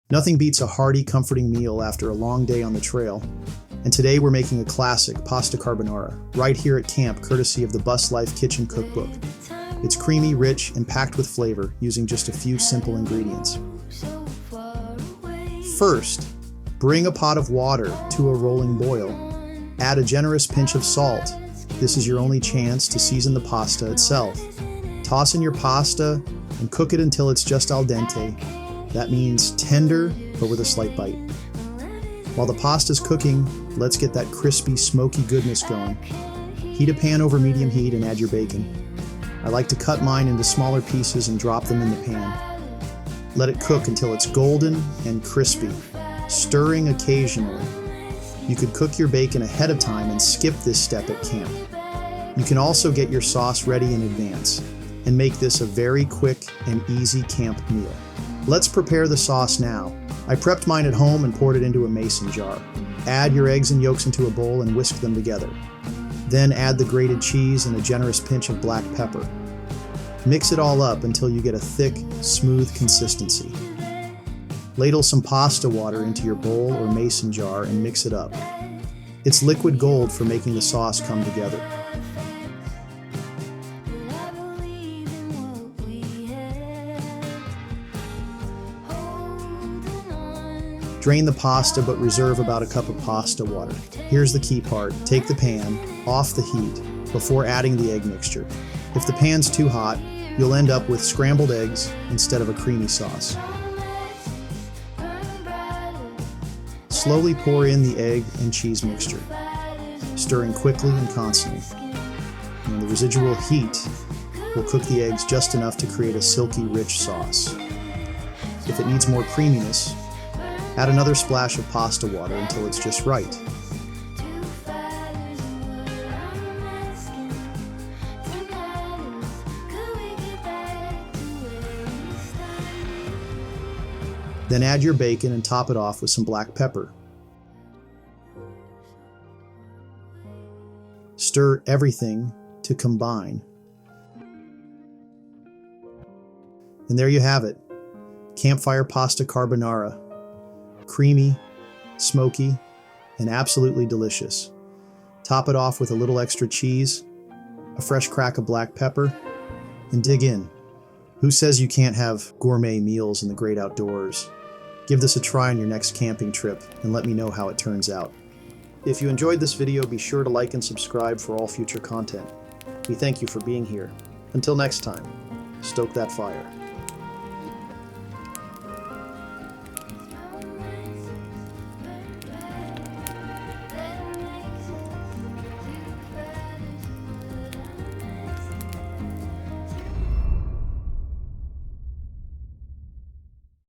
Nothing beats a hearty, comforting meal after a long day on the trail. And today we're making a classic pasta carbonara, right here at camp, courtesy of the Bus Life Kitchen Cookbook. It's creamy, rich, and packed with flavor, using just a few simple ingredients. First, bring a pot of water to a rolling boil. Add a generous pinch of salt. This is your only chance to season the pasta itself. Toss in your pasta and cook it until it's just al dente. That means tender, but with a slight bite. While the pasta's cooking, let's get that crispy, smoky goodness going. Heat a pan over medium heat and add your bacon. I like to cut mine into smaller pieces and drop them in the pan. Let it cook until it's golden and crispy, stirring occasionally. You could cook your bacon ahead of time and skip this step at camp. You can also get your sauce ready in advance and make this a very quick and easy camp meal. Let's prepare the sauce now. I prepped mine at home and poured it into a mason jar. Add your eggs and yolks into a bowl and whisk them together. Then add the grated cheese and a generous pinch of black pepper. Mix it all up until you get a thick, smooth consistency. Ladle some pasta water into your bowl or mason jar and mix it up. It's liquid gold for making the sauce come together. Drain the pasta, but reserve about a cup of pasta water. Here's the key part. Take the pan off the heat before adding the egg mixture. If the pan's too hot, you'll end up with scrambled eggs instead of a creamy sauce. Slowly pour in the egg and cheese mixture, stirring quickly and constantly. And the residual heat will cook the eggs just enough to create a silky, rich sauce. If it needs more creaminess, add another splash of pasta water until it's just right. Then add your bacon and top it off with some black pepper. Stir everything to combine. And there you have it, campfire pasta carbonara. Creamy, smoky, and absolutely delicious. Top it off with a little extra cheese, a fresh crack of black pepper, and dig in. Who says you can't have gourmet meals in the great outdoors? Give this a try on your next camping trip and let me know how it turns out. If you enjoyed this video, be sure to like and subscribe for all future content. We thank you for being here. Until next time, stoke that fire.